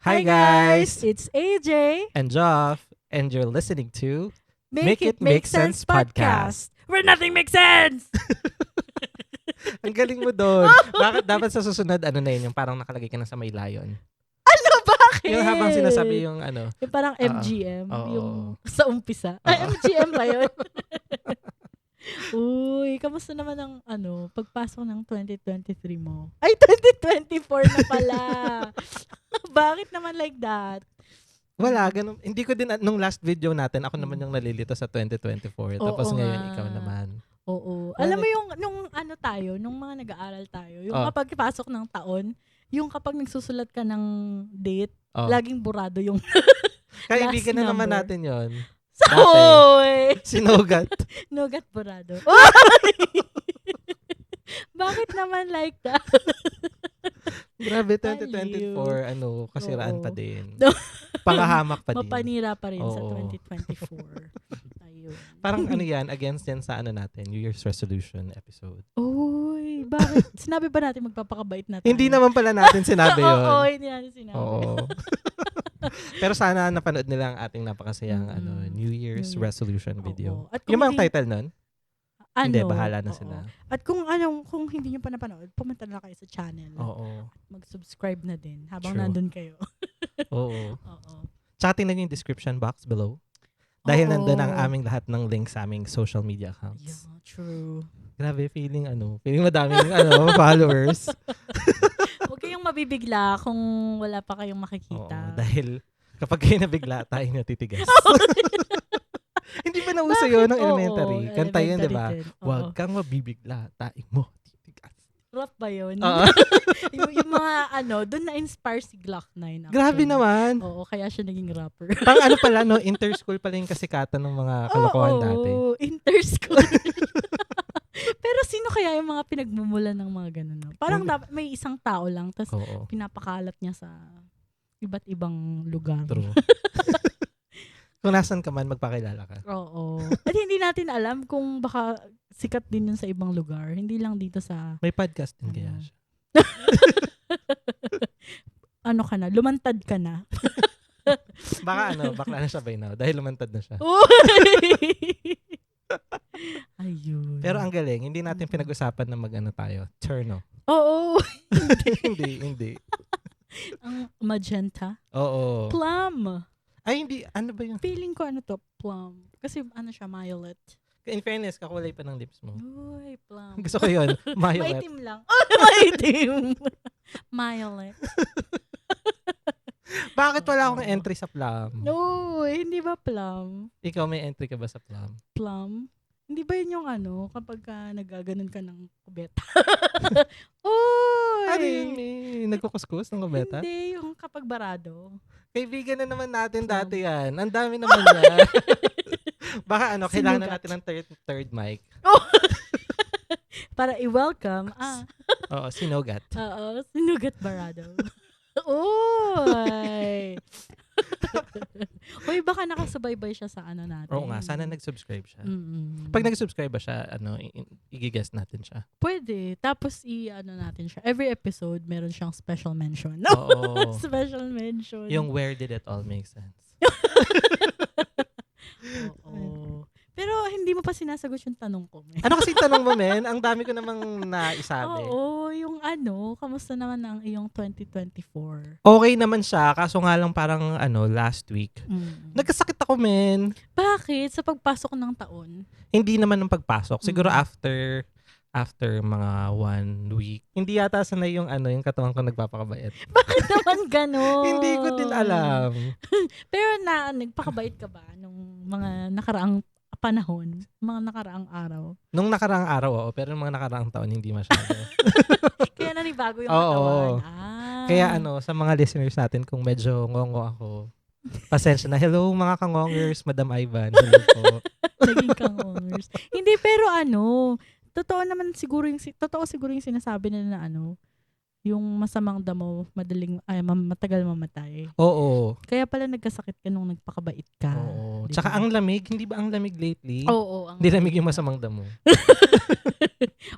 Hi guys! It's AJ. And Joff, and you're listening to Make It Make Sense Podcast. Where nothing makes sense! Ang galing mo doon. Bakit dapat sa susunod, ano na yun, yung parang nakalagay ka na sa may layon? Ano, bakit? Yung habang sinasabi yung ano. Yung parang MGM. Oo. Yung sa umpisa. Ay, MGM ba yun? Uy, kamusta naman ang pagpasok ng 2023 mo? Ay, 2024 na pala. Bakit naman like that? Wala, ganun. Hindi ko din, nung last video natin, ako naman yung nalilito sa 2024. Tapos Oo ngayon, nga. ikaw naman. Oo. Well, Alam mo yung, nung mga nag-aaral tayo, yung kapag pasok ng taon, yung kapag nagsusulat ka ng date, laging burado yung Kaibigan na naman number. natin yon. Oy! Sinugat. Nugat burado. Bakit naman like that? Grabe, 2024, kasiraan Oo. pa din. Pangahamak pa din. Mapanira pa rin sa Oo. 2024. Ayun. Parang yan, against yan sa natin, New Year's resolution episode. Uy, bakit? Sinabi ba natin magpapakabait na tayo? Hindi naman pala natin sinabi yun. Oo, hindi natin sinabi. Oo. Pero sana napanood nila ang ating napakasayang New Year's New Year. resolution video. Oo. At Yung bang title nun? Hindi, bahala na oo. sila. At kung hindi nyo pa napanood, pumunta na kayo sa channel. Oo. Mag-subscribe na din habang True. nandun kayo. Oo. Oo. Tsaka tingnan nyo yung description box below. Dahil Oo. nandun ang aming lahat ng links sa aming social media accounts. Yeah, true. Grabe, feeling madaming followers. Huwag kayong mabibigla kung wala pa kayong Oo, makikita. dahil kapag kayo nabigla, tayo natitigas. Hindi ba nauso yun ng Oo, elementary? Kanta yun, di ba? elementary din. Oo. Huwag kang mabibigla, taing mo titigas. Rap ba yun? Oo. yung mga doon na-inspire si Glock 9. Grabe naman. Oo, kaya siya naging rapper. Pang pala, interschool pala yung kasikatan ng mga kalokohan dati. Oo, interschool. Pero sino kaya yung mga pinagmumulan ng mga ganun? No? Parang may isang tao lang, tapos Oo, pinapakalat niya sa iba't ibang lugar. true. Kung nasan ka man, magpakilala ka. Oo. At hindi natin alam kung baka sikat din yun sa ibang lugar. Hindi lang dito sa... May podcast din kaya Ano? siya. Ka na? Lumantad ka na? Baka bakla na siya by now. Dahil lumantad na siya. Ayun. Pero ang galing, hindi natin pinag-usapan na tayo. Turno. Oo. hindi. Ang magenta. Oo. Plum. Ay, hindi. Ano ba yung... Feeling ko plum. Kasi siya, violet. In fairness, kakulay pa ng lips mo. Uy, plum. Gusto ko yun. Violet. Maitim lang. Oh, maitim. Violet. Bakit wala akong entry sa plum? No, hindi ba plum? Ikaw may entry ka ba sa plum? Plum? Hindi ba yun yung kapag nagaganon ka ng kubeta? Uy! Ano yun? May nagkukuskus ng kubeta? Hindi, yung kapag barado. Kaibigan na naman natin dati yan. Ang dami naman yan. Baka kailangan na natin ng third mic. Oh! Para i-welcome. Oo, sinugat. Oo, sinugat barado. Uy! Uy, baka nakasubaybay siya sa natin. Oo nga, sana nag-subscribe siya. Mm-mm. Pag nag-subscribe ba siya, i-guest natin siya. Pwede. Tapos natin siya. Every episode, meron siyang special mention. Oo. Special mention. Yung where did it all make sense? Oo. Pero hindi mo pa sinasagot yung tanong ko. Ano kasi tanong mo, men? Ang dami ko namang naisabi. Oo, yung kamusta naman ang iyong 2024? Okay naman siya, kaso nga lang parang last week. Nagkasakit ako, men. Bakit? Sa pagpasok ng taon? Hindi naman ng pagpasok. Siguro after mga 1 week. Hindi yata sanay yung yung katawan ko nagpapakabait. Bakit naman gano'n? Hindi ko din alam. Pero nagpakabait ka ba nung mga nakaraang panahon, mga nakaraang araw? Nung nakaraang araw, oo. Pero nung mga nakaraang taon, hindi masyado. Kaya nanibago yung Oo. katawan. Kaya sa mga listeners natin, kung medyo ngongo ako, pasensya na. Hello mga kangongers, Madam Ivan. Hello po. Naging kangongers. Hindi, pero totoo siguro yung sinasabi nila na yung masamang damo, matagal mamatay. Oo. Kaya pala nagkasakit ka nung nagpakabait ka. Oo. Diba? Tsaka ang lamig, hindi ba ang lamig lately? Oo. Hindi lamig yung masamang damo.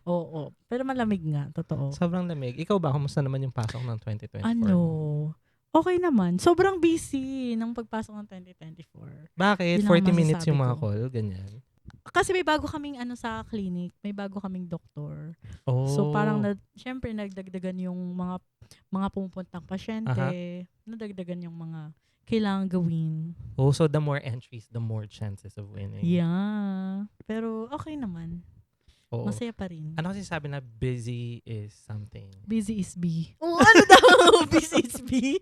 Oo. Pero malamig nga, totoo. Sobrang lamig. Ikaw ba, kumusta naman yung pasok ng 2024? Okay naman. Sobrang busy ng pagpasok ng 2024. Bakit? Yun ang 40 minutes masasabi yung mga ko. call, ganyan. Kasi may bago kaming sa clinic, may bago kaming doktor. Oh. So parang syempre nagdagdagan yung mga pumupuntang pasyente, nadagdagan yung mga kailangan gawin. Oh, so the more entries, the more chances of winning. Yeah. Pero okay naman. Oo. Masaya pa rin. Ano kasi sabi na busy is something? Busy is B. Oh, ano daw? Busy is B?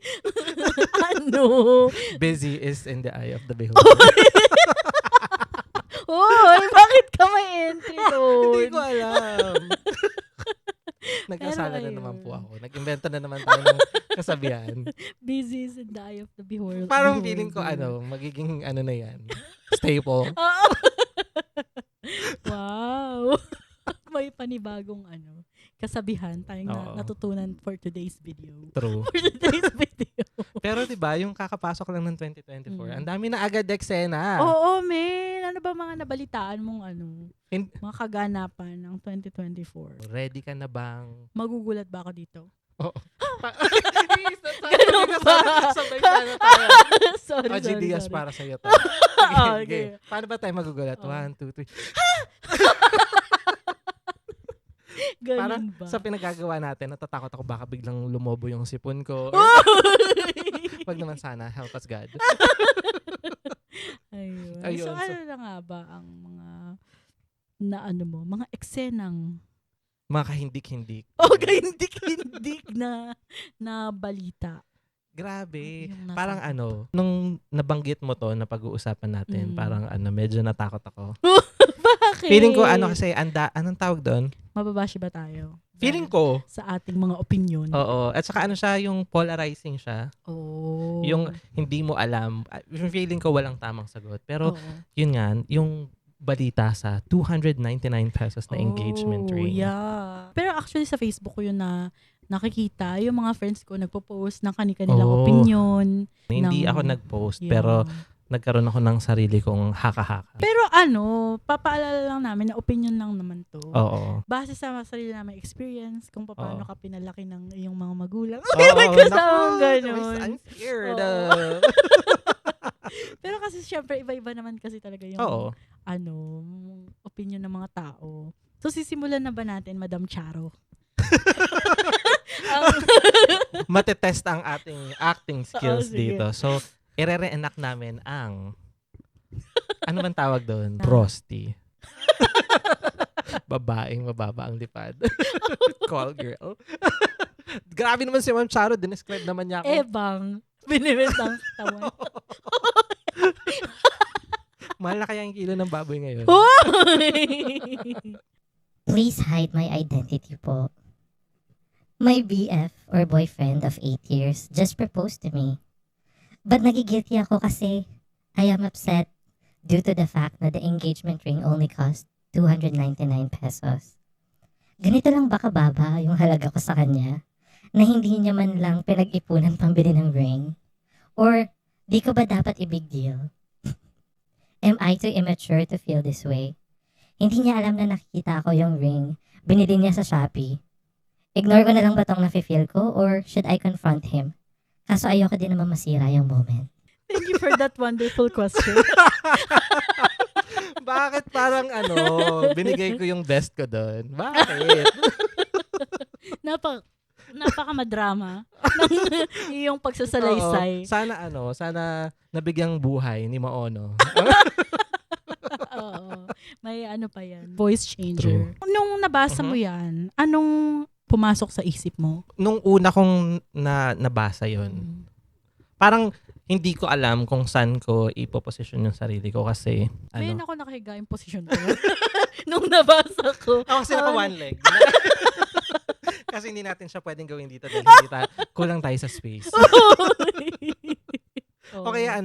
Ano? Busy is in the eye of the beholder. Oy, bakit ka may entry doon? Hindi ko alam. Nagkasala na ayun. naman po ako. Nag-invento na naman tayo ng kasabihan. Busy is in the eye of the beholder. Parang feeling ko magiging na yan. Staple. Oo. Wow. May panibagong kasabihan tayong Oo. natutunan for today's video. True. For today's video. Pero 'di ba, yung kakapasok lang ng 2024, ang dami na agad eksena. Oo, men. Ano ba mga nabalitaan mong Hin- mga kaganapan ng 2024? Ready ka na bang? Magugulat ba ako dito? Oo. Ganun ba? Sabay sana tayo. sorry, O, G. sorry, Diaz sorry. para sa'yo to. Okay. Paano ba tayo magugulat? Oh. 1, 2, 3. Ganun Parang ba? sa pinagagawa natin, natatakot ako baka biglang lumobo yung sipon ko. Wag naman sana. Help us, God. Ayun. Ayun, So, so- ano na nga ba ang mga mga eksenang Mga kahindik-hindik. kahindik-hindik na balita? Grabe. Yung nasa- Parang nung nabanggit mo to na pag-uusapan natin, parang medyo natakot ako. Bakit? Feeling ko kasi anong tawag doon? Mababashi ba tayo? Feeling ko, Sa ating mga opinion. oo. At saka siya, yung polarizing siya. Oh. Yung hindi mo alam. Yung feeling ko walang tamang sagot. Pero Oo. yun nga, yung balita sa 299 pesos na engagement ring. Yeah. Pero actually sa Facebook ko yun na nakikita. Yung mga friends ko nagpo-post ng kanilang Oh. opinion. Hindi ng- ako nag-post, Yeah. pero nagkaroon ako ng sarili kong haka-haka. Pero papaalala lang namin na opinion lang naman to. Oo. Base sa sarili namin experience kung paano Oo. ka pinalaki ng iyong mga magulang. Oo, May kasamang naku, ganun. I'm scared. Oo. Pero kasi syempre iba-iba naman kasi talaga yung Oo. opinion ng mga tao. So sisimulan na ba natin, Madam Charo? Matetest ang ating acting skills sige. dito. So, ire-reenact namin ang ano bang tawag doon? Ah. Prosty. Babaeng mababa ang lipad. Call girl. Grabe naman si Ma'am Charo. Dinescribe naman niya ako. Ebang. Binibit ang tawan. Mahal na kaya yung kilo ng baboy ngayon. Please hide my identity po. My BF or boyfriend of 8 years just proposed to me. But nagigilty ako kasi I am upset due to the fact na the engagement ring only cost 299 pesos. Ganito lang ba kababa yung halaga ko sa kanya na hindi niya man lang pinag-ipunan pambili ng ring? Or di ko ba dapat i-big deal? Am I too immature to feel this way? Hindi niya alam na nakikita ko yung ring. Binili niya sa Shopee. Ignore ko na lang ba tong nafe-feel ko or should I confront him? Kaso ayoko din naman masira yung moment. Thank you for that wonderful question. Bakit parang binigay ko yung best ko doon? Bakit? Napaka-madrama ng iyong pagsasalaysay. Oo. Sana nabigyang buhay ni Maono. Oo. May pa yan. Voice changer. Nung nabasa mo yan, anong pumasok sa isip mo? Nung una kong nabasa yon, parang hindi ko alam kung saan ko ipoposisyon yung sarili ko kasi Ngayon ako nakahiga yung posisyon ko. Nung nabasa ko. kasi naka one leg. Kasi hindi natin siya pwedeng gawin dito dahil hindi kulang tayo sa space. Oo. O kaya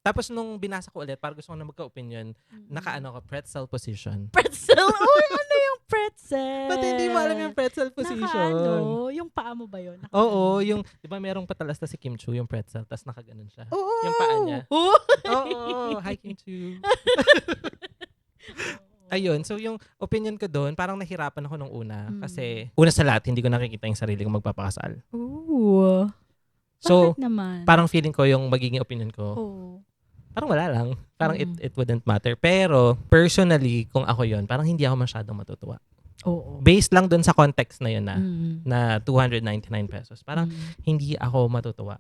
tapos nung binasa ko ulit, parang gusto ko na magka-opinion, ko pretzel position. Pretzel? Uy, ano yung pretzel? Ba't hindi mo alam yung pretzel position? Yung paa mo ba yun? Oo, yung, di ba merong patalas na si Kim Chu, yung pretzel, tas nakaganon siya. Oo. Yung paa niya. Oo. Oo, hi Kim Chu. Ayun, so yung opinion ko doon, parang nahirapan ako nung una. Kasi, una sa lahat, hindi ko nakikita yung sarili kong magpapakasal. Ooh. So, Bakit naman? parang feeling ko yung magiging opinion ko, Oo. parang wala lang. Parang Mm. it wouldn't matter. Pero, personally, kung ako yon parang hindi ako masyadong matutuwa. Oo. Based lang dun sa context na yun Mm. na 299 pesos. Parang hindi ako matutuwa.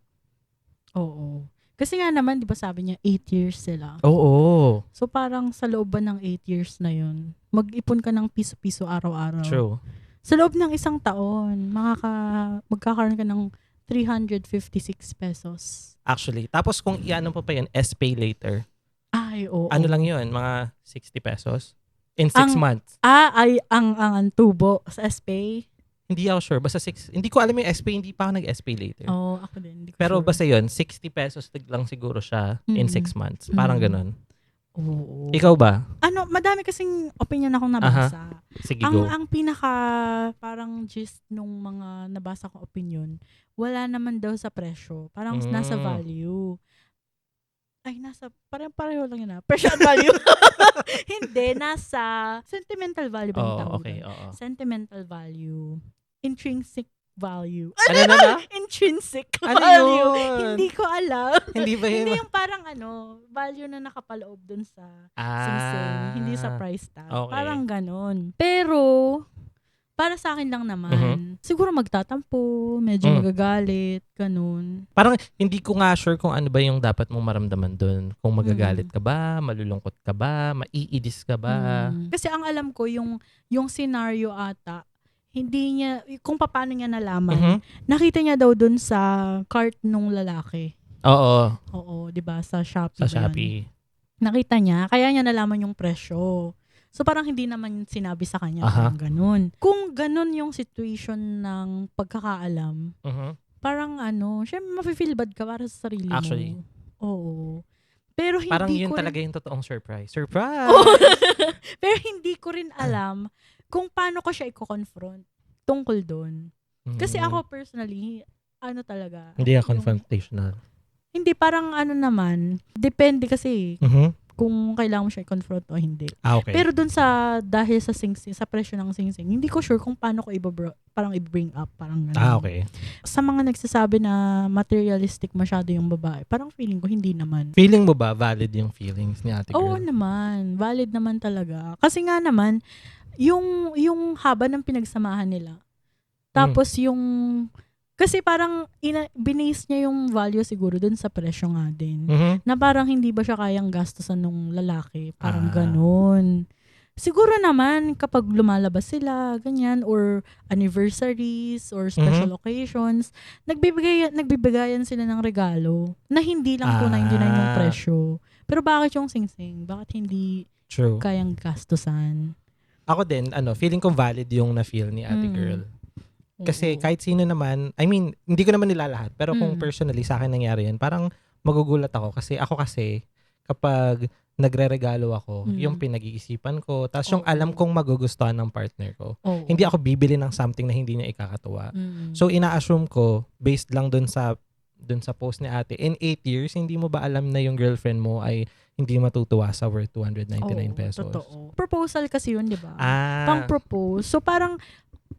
Oo. Kasi nga naman, di ba sabi niya, 8 years sila. Oo. So parang sa loob ba ng 8 years na yun, mag-ipon ka ng piso-piso araw-araw. True. Sa loob ng isang taon, magkakaroon ka ng 356 pesos. Actually. Tapos kung iano pa yun, S-Pay later. Ay, oo. Ano lang yun? Mga 60 pesos? In 6 months. Ay, ang tubo sa SPay. Hindi ako sure. Basta hindi ko alam yung S-Pay. Hindi pa ako nag-S-Pay later. Oo, ako din. Hindi ko Pero sure. basta yun, 60 pesos lang siguro siya in 6 months. Parang ganun. Oo. Ikaw ba? Madami kasing opinion akong nabasa. Sige, go. Ang pinaka parang gist nung mga nabasa kong opinion, wala naman daw sa presyo. Parang nasa value. Ay, pareho lang yun na. Presyo at value. Hindi, nasa sentimental value ba yung tawag Okay, doon? oo. Sentimental value. Intrinsic value. Ano? Intrinsic Ano value. yun? Hindi ko alam. Hindi ba yun? Hindi yung parang value na nakapaloob dun sa singsing. Hindi sa price tag. Okay. Parang ganon. Pero, para sa akin lang naman, siguro magtatampo, medyo magagalit, ganun. Parang hindi ko nga sure kung ano ba yung dapat mong maramdaman dun. Kung magagalit ka ba, malulungkot ka ba, maiidis ka ba. Kasi ang alam ko, yung scenario ata, hindi niya, kung paano niya nalaman, nakita niya daw dun sa cart nung lalaki. Oo. Oo, di ba? Sa Shopee. Sa Shopee. Nakita niya, kaya niya nalaman yung presyo. So parang hindi naman sinabi sa kanya parang ganun. Kung ganun yung situation ng pagkakaalam, parang syempre mafe-feel bad ka para sa sarili mo. Actually. Oo. Pero hindi parang yun ko talaga yung totoong surprise. Surprise! Pero hindi ko rin alam kung paano ko siya i-confront tungkol doon. Kasi ako personally, talaga. Hindi ka confrontational. Hindi, parang naman, depende kasi kung kailangan mo siya i-confront o hindi. Okay. Pero dun dahil sa singsing, sa presyo ng singsing, hindi ko sure kung paano ko parang i-bring up, parang gano'n. Okay. Sa mga nagsasabi na materialistic masyado yung babae, parang feeling ko hindi naman. Feeling mo ba valid yung feelings ni ate girl? Oo naman, valid naman talaga. Kasi nga naman, yung haba ng pinagsamahan nila, tapos kasi parang binase niya yung value siguro dun sa presyo nga din. Na parang hindi ba siya kayang gastusan nung lalaki. Parang ganun. Siguro naman kapag lumalabas sila, ganyan, or anniversaries, or special occasions, nagbibigayan sila ng regalo na hindi lang 299 yung presyo. Pero bakit yung singsing? Bakit hindi kayang gastusan? Ako din, feeling ko valid yung na-feel ni ate girl. Kasi kahit sino naman, I mean, hindi ko naman nilalahat. Pero kung personally sa akin nangyari yan, parang magugulat ako. Kasi kapag nagre-regalo ako, yung pinag-iisipan ko, tapos yung alam kong magugustuhan ng partner ko. Hindi ako bibili ng something na hindi niya ikakatuwa. So ina-assume ko, based lang dun sa post ni ate, in 8 years, hindi mo ba alam na yung girlfriend mo ay hindi matutuwa sa worth 299 pesos? Totoo. Proposal kasi yun, di ba? Ah. Pang-propose. So parang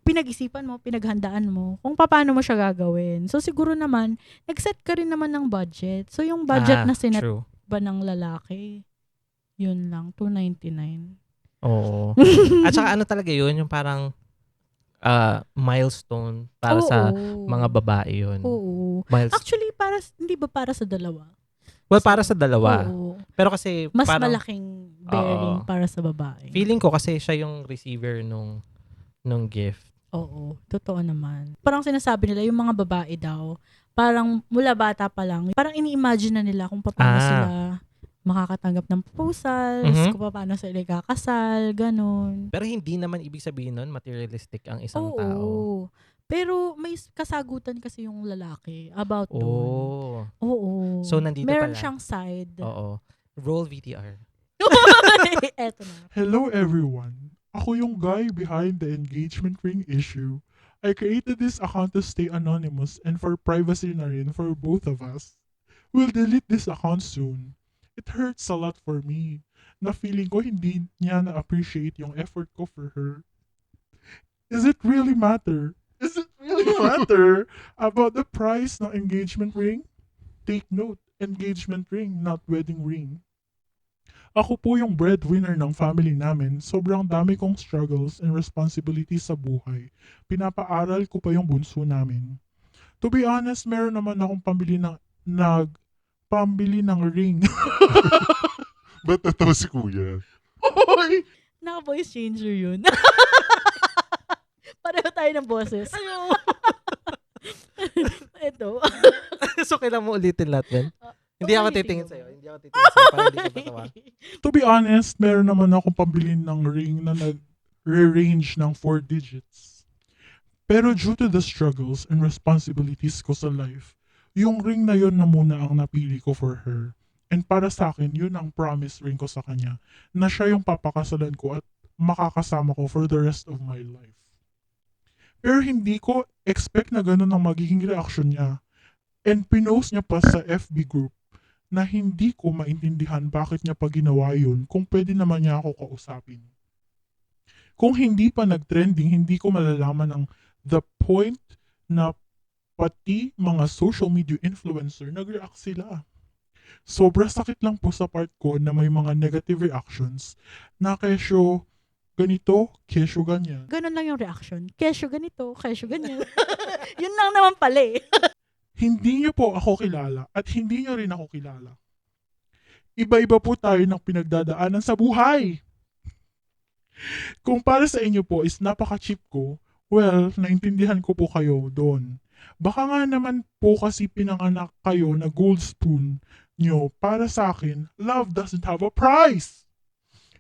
pinag-isipan mo, pinaghandaan mo kung paano mo siya gagawin. So siguro naman, nag-set ka rin naman ng budget. So yung budget na sinet ba ng lalaki, yun lang, 299. Oo. At saka talaga yun, yung parang milestone para sa mga babae yun. Oo. Actually, hindi ba para sa dalawa? Well, para sa dalawa. Oo. Pero kasi mas parang, malaking bearing para sa babae. Feeling ko kasi siya yung receiver nung gift. Oo, totoo naman. Parang sinasabi nila, yung mga babae daw, parang mula bata pa lang, parang ini-imagine na nila kung paano sila makakatanggap ng proposals, kung paano sila ikakasal, ganun. Pero hindi naman ibig sabihin nun, materialistic ang isang tao. Pero may kasagutan kasi yung lalaki about doon. Oo. So, nandito meron pala. siyang side. Oo. Roll VTR. Eto na. Hello everyone. Ako yung guy behind the engagement ring issue. I created this account to stay anonymous and for privacy na rin for both of us. We'll delete this account soon. It hurts a lot for me na feeling ko hindi niya na-appreciate yung effort ko for her. Is it really matter? Is it really matter about the price ng engagement ring? Take note, engagement ring, not wedding ring. Ako po yung breadwinner ng family namin. Sobrang dami kong struggles and responsibilities sa buhay. Pinapaaral ko pa yung bunso namin. To be honest, meron naman akong pambili ng ring. Ba't natawa si kuya? Oy! Naka-voice changer yun. Pareho tayo ng boses. Ito. So, kailangan mo ulitin lahat, Ben? Hindi ako titingin sa'yo. Hindi ako titingin sa'yo. Para hindi ka patawa. To be honest, meron naman akong pambili ng ring na nag-range ng 4 digits. Pero due to the struggles and responsibilities ko sa life, yung ring na yun na muna ang napili ko for her. And para sa akin, yun ang promise ring ko sa kanya, na siya yung papakasalan ko at makakasama ko for the rest of my life. Pero hindi ko expect na ganun ang magiging reaction niya. And pinost niya pa sa FB group na hindi ko maintindihan bakit niya pa ginawa yun kung pwede naman niya ako kausapin. Kung hindi pa nag-trending, hindi ko malalaman ang the point na pati mga social media influencer nag-react sila. Sobra sakit lang po sa part ko na may mga negative reactions na kesyo ganito, kesyo ganyan. Ganun lang yung reaction. Kesyo ganito, kesyo ganyan. Yun lang naman pala eh. Hindi niyo po ako kilala at hindi niyo rin ako kilala. Iba-iba po tayo ng pinagdadaanan sa buhay. Kung para sa inyo po is napaka-cheap ko, well, naintindihan ko po kayo doon. Baka nga naman po kasi pinanganak kayo na gold spoon nyo. Para sa akin, love doesn't have a price.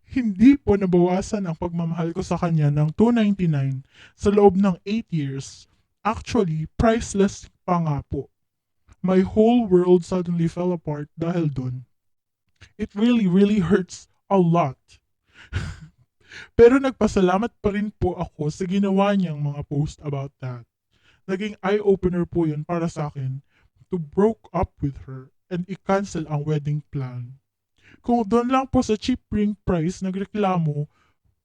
Hindi po nabawasan ang pagmamahal ko sa kanya ng $299 sa loob ng 8 years. Actually, priceless pa nga po. My whole world suddenly fell apart dahil dun. It really, really hurts a lot. Pero nagpasalamat pa rin po ako sa ginawa niyang mga post about that. Naging eye-opener po yun para sa akin to broke up with her and i-cancel ang wedding plan. Kung doon lang po sa cheap ring price nagreklamo,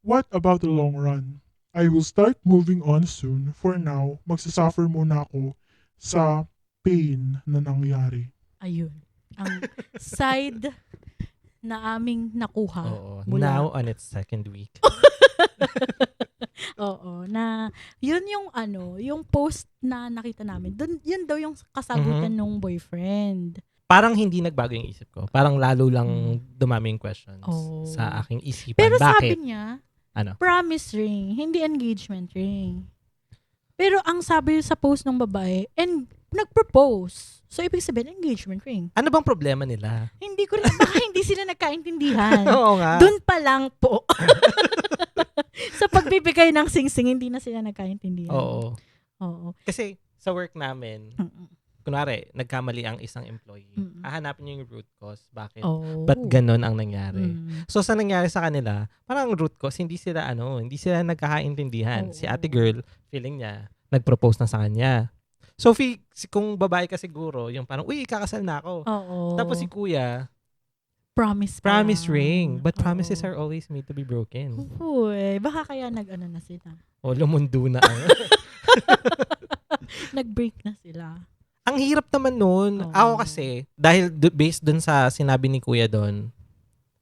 what about the long run? I will start moving on soon. For now, magsasuffer muna ako sa pain na nangyari. Ayun. Ang side na aming nakuha. Oo. mula- Now on its second week. Oo, na yun yung yung post na nakita namin. Dun, yun daw yung kasagutan nung boyfriend. Parang hindi nagbago yung isip ko. Parang lalo lang dumami yung questions Oh. sa aking isipan. Pero Bakit? sabi niya, Ano? promise ring, hindi engagement ring. Pero ang sabi sa post ng babae, and nag-propose. So, ibig sabihin, engagement ring. Ano bang problema nila? Hindi ko rin, baka hindi sila nagkaintindihan. Oo nga. Doon pa lang po. Sa pagbibigay ng sing-sing, hindi na sila nagkaintindihan. Oo. Oo. Kasi sa work namin, Mm-mm. kunwari, nagkamali ang isang employee. Mm-mm. Hahanapin niyo yung root cause. Bakit? Oh. Ba't ganun ang nangyari? Mm. So, sa nangyari sa kanila, parang ang root cause, hindi sila nagkakaintindihan. Oo. Si ate girl, feeling niya, nag-propose na sa kanya. So, kung babae ka siguro, yung parang, uy, kakasal na ako. Oo. Tapos si kuya, promise promise lang. ring. But Oo. promises are always made to be broken. Uy, baka kaya nag-ano na sila. O, lumundo na ang... Nag-break na sila. Ang hirap naman nun. Oo. Ako kasi, dahil based dun sa sinabi ni kuya dun,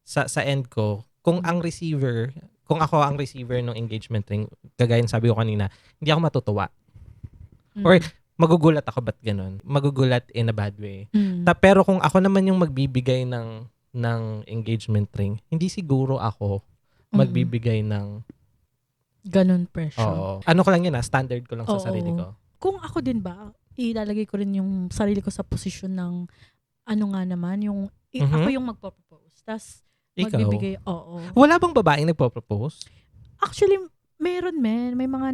sa end ko, kung ako ang receiver ng engagement ring, kagaya ng sabi ko kanina, hindi ako matutuwa. Mm. Or, magugulat ako, ba't ganun? Magugulat in a bad way. Mm. Pero kung ako naman yung magbibigay ng engagement ring, hindi siguro ako magbibigay ng... Ganun pressure. Oo. Ano ko lang yun standard ko lang sa Oo. sarili ko. Kung ako din ba, ilalagay ko rin yung sarili ko sa posisyon ng ano nga naman, yung ako yung magpo-propose. Tapos Ikaw? magbibigay, oo. Wala bang babaeng nagpo-propose? Actually, meron may mga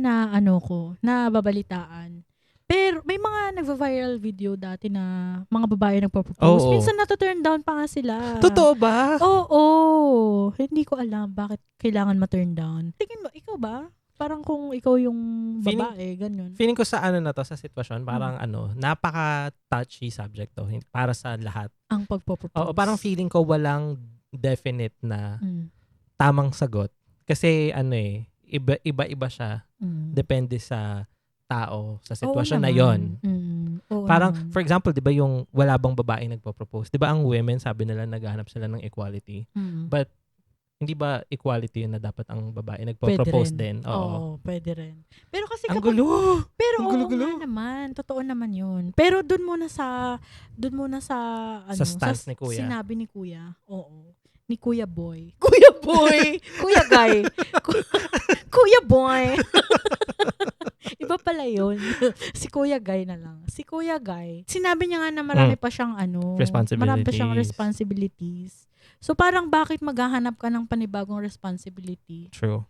na babalitaan. Pero may mga nagva-viral video dati na mga babae nagpo-propose. Oo. Minsan na-turn down pa nga sila. Totoo ba? Oo. Hindi ko alam bakit kailangan ma-turn down. Tingin mo, ikaw ba? Parang kung ikaw yung babae, ganyan. Feeling ko sa sa sitwasyon, parang napaka-touchy subject to para sa lahat. Ang pagpo-propose. Oo, parang feeling ko walang definite na Mm. tamang sagot. Kasi iba-iba siya. Mm. Depende sa tao sa Oo sitwasyon na naman. yon. Oo Parang, naman. for example, di ba yung wala bang babae nagpo-propose? Di ba ang women, sabi nila, naghahanap sila ng equality. Mm. But, hindi ba equality yun na dapat ang babae Pwede nagpo-propose rin. din? Oo. Oo, pwede rin. Pero kasi Ang kapag gulo! pero Ang oo gulo-gulo. nga naman, totoo naman 'yun. Pero doon muna sa ano, Sa stance ni Kuya. Sinabi ni Kuya. Oo. Ni Kuya Boy. Kuya Boy. Kuya Guy. Kuya Boy. Iba pala 'yun. Si Kuya Guy na lang. Si Kuya Guy. Sinabi niya nga na marami pa siyang marami pa siyang responsibilities. So parang bakit maghahanap ka ng panibagong responsibility True.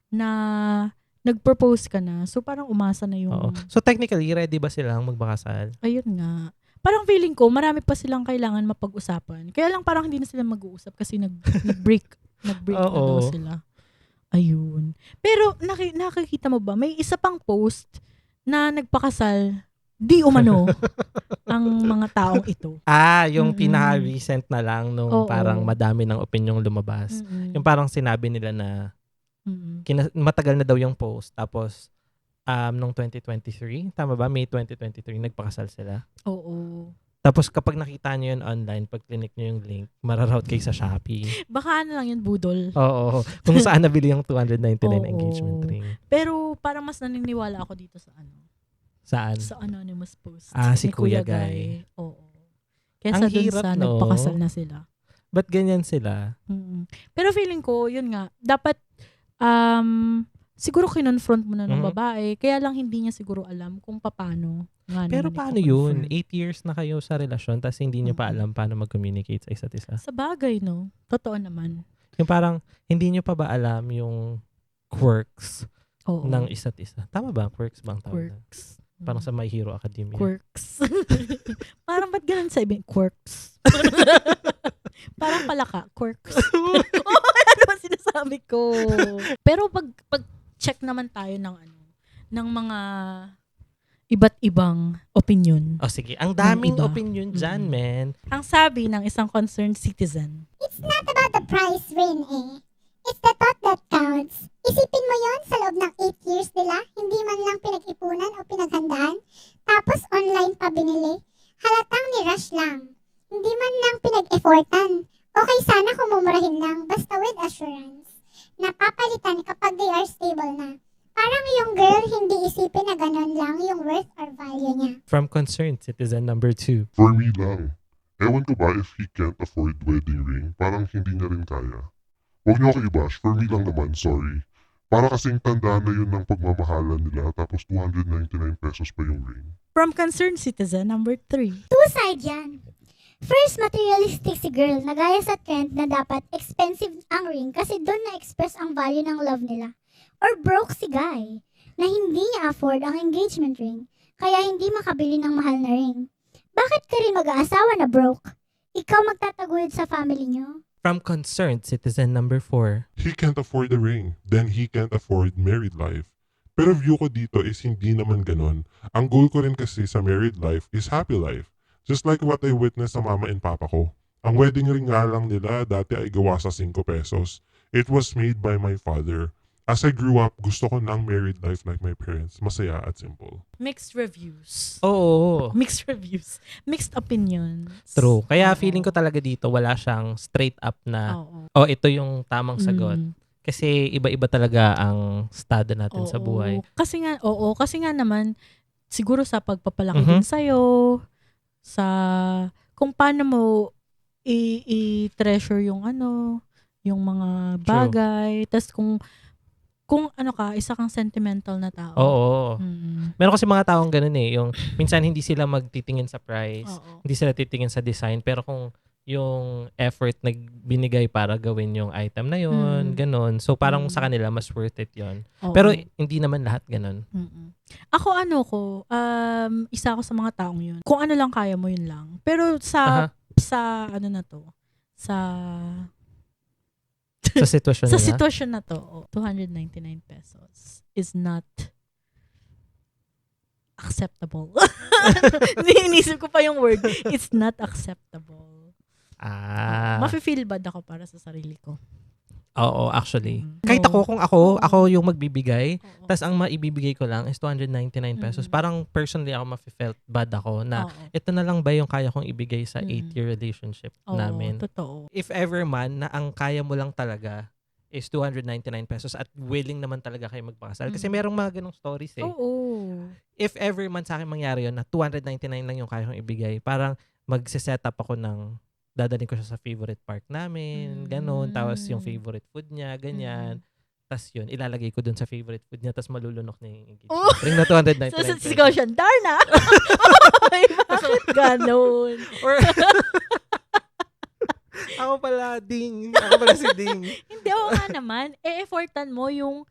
na nag-propose ka na. So parang umasa na yung Oo. So, technically, ready ba silang magpakasal? ayun nga. Parang feeling ko marami pa silang kailangan mapag-usapan. Kaya lang parang hindi na sila mag-uusap kasi nag-break na daw Oo. sila. Ayun. Pero nakikita mo ba may isa pang post na nagpakasal di umano ang mga taong ito. Yung Mm-mm. pinaka-recent na lang nung Oo. parang madami ng opinyong lumabas. Mm-mm. Yung parang sinabi nila na Mm-mm. matagal na daw yung post. Tapos, nung 2023, tama ba? May 2023, nagpakasal sila. Oo. Tapos kapag nakita nyo yun online, pag click nyo yung link, mararoute kayo sa Shopee. Baka ano lang yun, budol. Oo. Kung saan nabili yung 299 Oo. engagement ring. Pero parang mas naniniwala ako dito sa Saan? sa anonymous post. Si ni Kuya Guy. Oo. Kesa Ang dun hirap, sa no? nagpakasal na sila. Ba't ganyan sila? Mm-mm. Pero feeling ko, yun nga, dapat siguro kinonfront mo na ng Mhm. babae, kaya lang hindi niya siguro alam kung paano nga Pero naman paano yun? i-confirm. 8 years na kayo sa relasyon tapos hindi nyo pa Mm-mm. alam paano mag-communicate sa isa't isa. Sa bagay, no? Totoo naman. Yung parang, hindi nyo pa ba alam yung quirks Oo. ng isa't isa? Tama ba? Quirks bang tawag? Quirks. Parang sa My Hero Academia. Quirks. Parang ba't ganun sa ibig? Quirks. Parang palaka. Quirks. Ano ba sinasabi ko? Pero pag check naman tayo ng mga iba't ibang opinion. O sige, ang daming iba. opinion dyan, Mm. men. Ang sabi ng isang concerned citizen, It's not about the price rin eh. It's the thought that counts. Isipin mo yon sa loob ng 8 years nila, hindi man lang pinag-ipunan o pinaghandaan, tapos online pa binili. Halatang ni-rush lang. Hindi man lang pinag-effortan. Okay sana kung mumurahin lang, basta with assurance. Napapalitan kapag they are stable na. Parang yung girl hindi isipin na ganun lang yung worth or value niya. From concerned citizen number 2. For me lang. Ewan ko ba if he can't afford wedding ring, parang hindi niya rin kaya. Huwag niyo ako i-bash, for me lang naman, sorry. Para kasing tanda na yun ng pagmamahalan nila, tapos 299 pesos pa yung ring. from concerned citizen number 3. Two-side yan. First, materialistic si girl na gaya sa trend na dapat expensive ang ring kasi doon na-express ang value ng love nila. Or broke si guy na hindi niya afford ang engagement ring kaya hindi makabili ng mahal na ring. Bakit ka rin mag-aasawa na broke? Ikaw magtataguyod sa family niyo? From concerned citizen number 4. He can't afford the ring, then he can't afford married life. Pero view ko dito is hindi naman ganon. Ang goal ko rin kasi sa married life is happy life. Just like what I witnessed sa mama and papa ko. Ang wedding ring nga lang nila dati ay gawa sa 5 pesos. It was made by my father. As I grew up, gusto ko ng married life like my parents. Masaya at simple. Mixed reviews. Oo. Mixed reviews. Mixed opinions. True. Kaya Oo. feeling ko talaga dito, wala siyang straight up na, Oo. ito yung tamang sagot. Mm. Kasi iba-iba talaga ang estado natin sa Oo. buhay. Kasi nga naman, siguro sa pagpapalaki Mhm. din sa'yo, sa kung paano mo i-treasure yung yung mga bagay. Tas kung ano ka, isa kang sentimental na tao. Oo. Mm. Meron kasi mga taong ganun eh. Yung minsan hindi sila magtitingin sa price, Oo. hindi sila titingin sa design, pero kung yung effort na binigay para gawin yung item na yun, ganun. So parang sa kanila mas worth it yun. Oo. Pero hindi naman lahat ganun. Mm-mm. Ako isa ako sa mga taong yun. Kung ano lang kaya mo yun lang. Pero Aha. sa ano na to, sa Sa sitwasyon sa nila. sitwasyon na to, 299 pesos is not acceptable. Iniisip ko pa yung word. It's not acceptable. Ah. Mafe-feel bad ako para sa sarili ko. Oo, actually. Mm. Kahit Oo. kung ako yung magbibigay, Oo. tas ang maibibigay ko lang is 299 pesos. Parang personally ako ma-felt bad ako na Oo. ito na lang ba yung kaya kong ibigay sa Mm. 8-year relationship Oo, namin. totoo. If ever man na ang kaya mo lang talaga is 299 pesos at willing naman talaga kayo magpakasal. Kasi Mm. merong mga ganong stories eh. Oo. If ever man sa akin mangyari yun na 299 lang yung kaya kong ibigay, parang magse-set up ako ng dadalhin ko siya sa favorite park namin, ganun. Tapos yung favorite food niya, ganyan. Tapos yun, ilalagay ko dun sa favorite food niya, tapos malulunok na yung engagement Oh! ring na 299 So, pesos. sigaw siya, Darna! Ay, bakit ganun? Or, ako pala, Ding. Ako pala si Ding. Hindi, oo nga naman. E-effortan mo yung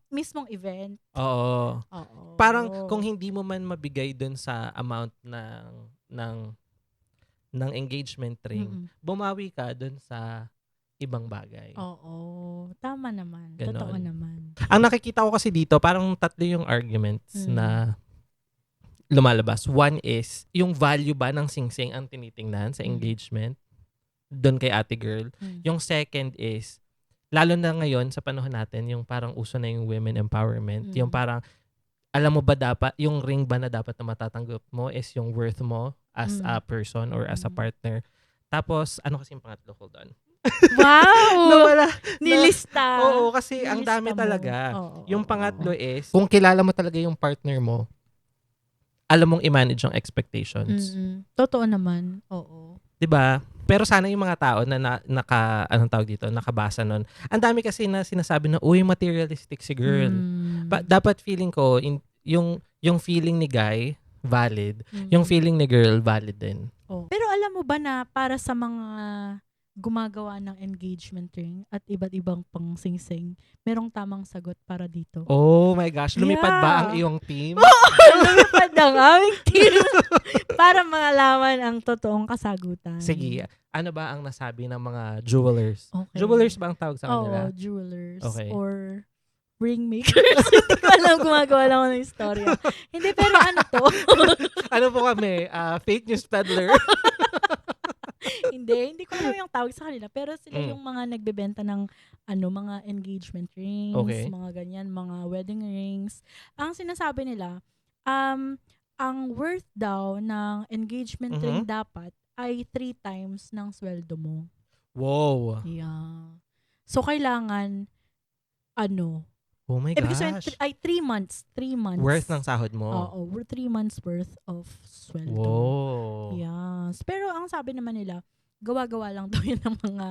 mismong event. Oo. Oo. Parang kung hindi mo man mabigay dun sa amount ng engagement ring, Mm-mm. bumawi ka dun sa ibang bagay. Oo. Tama naman. Ganon. Totoo naman. Ang nakikita ko kasi dito, parang tatlo yung arguments na lumalabas. One is, yung value ba ng singsing ang tinitingnan sa engagement doon kay ate girl. Yung second is, lalo na ngayon sa panahon natin, yung parang uso na yung women empowerment. Yung parang, alam mo ba dapat, yung ring ba na dapat na matatanggap mo is yung worth mo as a person or as a partner. Tapos, ano kasi yung pangatlo? Hold on. Wow! Nawala. Nilista. Oo, kasi ang Nilista dami mo. talaga. Oo, Yung oo, pangatlo oo. is, kung kilala mo talaga yung partner mo, alam mong i-manage yung expectations. Totoo naman. Oo. 'Di ba? Pero sana yung mga tao na anong tawag dito, nakabasa nun. Ang dami kasi na sinasabi na, uy, materialistic si girl. Dapat feeling ko, yung feeling ni guy, valid. Yung feeling ni girl, valid din. Oh. Pero alam mo ba na para sa mga gumagawa ng engagement ring at iba't ibang pang sing-sing, merong tamang sagot para dito. Oh my gosh, lumipad ba Yeah. ang iyong team? Lumipad ang aming team para malaman ang totoong kasagutan. Sige, ano ba ang nasabi ng mga jewelers? Okay. Jewelers ba ang tawag sa kanila? Oo, jewelers. Okay. Or ring makers. Hindi ko alam, gumagawa lang ako ng istorya. Hindi, pero ano to? Ano po kami? Fake news peddler? Hindi ko alam yung tawag sa kanila. Pero sila yung mga nagbebenta ng mga engagement rings, Okay. mga ganyan, mga wedding rings. Ang sinasabi nila, ang worth daw ng engagement ring dapat ay 3 times ng sweldo mo. Wow. Yeah. So, kailangan, Oh my ibig gosh. sabihin, ay 3 months. 3 months. Worth ng sahod mo. Oo, 3 months worth of sweldo. Wow. Yes. Pero ang sabi naman nila, gawa-gawa lang daw yun ng mga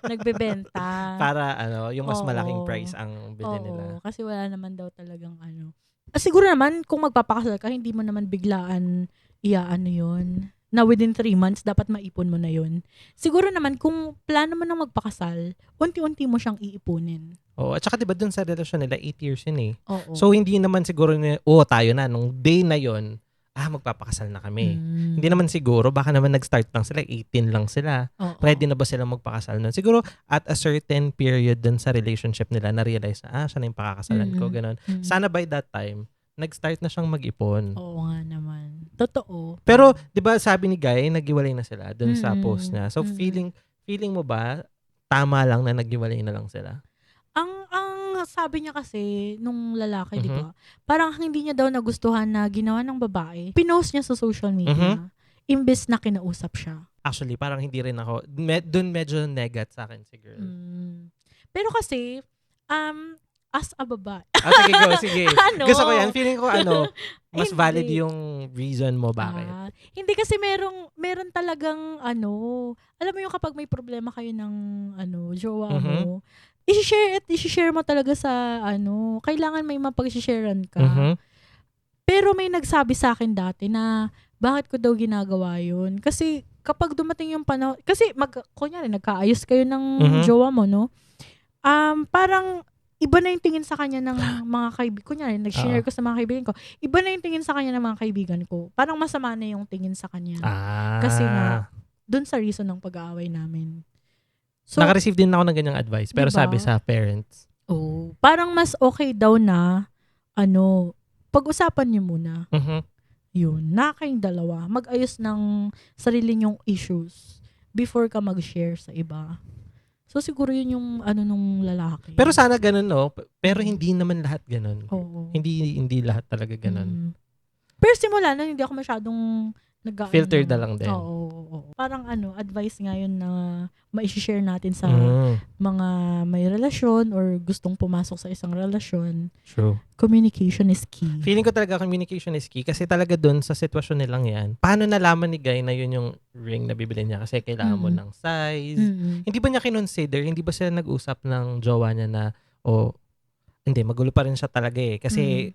nagbebenta. Para yung mas Oo. malaking price ang bilhin nila. Oo, kasi wala naman daw talagang siguro naman, kung magpapakasal ka, hindi mo naman biglaan yun. Na within 3 months, dapat maipon mo na yun. Siguro naman, kung plano mo nang magpakasal, unti-unti mo siyang iipunin. Oo, at saka diba dun sa relasyon nila, 8 years yun eh. Oo. So, hindi naman siguro tayo na, nung day na yon magpapakasal na kami. Hindi naman siguro, baka naman nag-start lang sila, 18 lang sila. Oo. Ready na ba sila magpakasal nun? Siguro, at a certain period dun sa relationship nila, na-realize na, siya na yung pakakasalan ko, ganun. Sana by that time, nag-start na siyang mag-ipon. Oo nga naman. Totoo. Pero, di ba sabi ni Guy, naghiwalay na sila dun sa post niya. So, feeling mo ba, tama lang na naghiwalay na lang sila? Ang sabi niya kasi, nung lalaki, di ba? Parang hindi niya daw nagustuhan na ginawa ng babae. Pinost niya sa social media. Imbes na kinausap siya. Actually, parang hindi rin ako. Dun medyo negat sa akin si girl. Pero kasi, as a babae. Sige, go. Sige. Gusto ko yan. Feeling ko, mas Hindi. valid yung reason mo bakit. Hindi kasi meron talagang alam mo yung kapag may problema kayo ng jowa mo, i-share mo talaga sa kailangan may mapag-sharean ka. Pero may nagsabi sa akin dati na bakit ko daw ginagawa yun? Kasi kapag dumating yung panahon, kasi kunyari nagkaayos kayo ng jowa mo, no? Parang iba na yung tingin sa kanya ng mga kaibigan. Kunyari, nag-share ko sa mga kaibigan ko. Iba na yung tingin sa kanya ng mga kaibigan ko. Parang masama na yung tingin sa kanya. Kasi nga, dun sa reason ng pag-aaway namin. So, naka-receive din ako ng ganyang advice. Pero diba? sabi sa parents. Parang mas okay daw na, pag-usapan niyo muna. Yun, na kayong dalawa. Mag-ayos ng sarili niyong issues before ka mag-share sa iba. So, siguro yun yung nung lalaki. Pero sana ganun, no? Pero hindi naman lahat ganun. Oo. Hindi lahat talaga ganun. Pero simula na, hindi ako masyadong Filter na lang din. Oo. Parang advice ngayon na ma-share natin sa Mm, mga may relasyon or gustong pumasok sa isang relasyon. true. Communication is key. Feeling ko talaga communication is key kasi talaga dun sa sitwasyon nilang yan, paano nalaman ni Guy na yun yung ring na bibili niya kasi kailangan mo ng size. Mm-mm. Hindi ba niya kinonsider? Hindi ba sila nag-usap ng jowa niya na, hindi, magulo pa rin siya talaga eh. Kasi,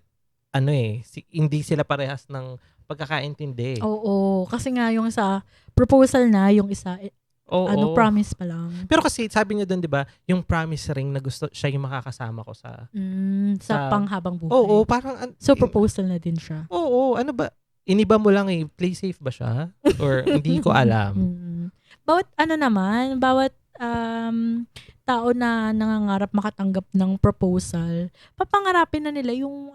hindi sila parehas ng pagkakaintindi. Oo. Kasi nga yung sa proposal na, yung isa, Oo. promise pa lang. Pero kasi sabi niya doon, 'di ba, yung promise ring na gusto siya yung makakasama ko sa Sa panghabang buhay. Oo, parang So, proposal na din siya. Oo, ano ba? Iniba mo lang eh, play safe ba siya? Or hindi ko alam. Bawat tao na nangangarap makatanggap ng proposal, papangarapin na nila yung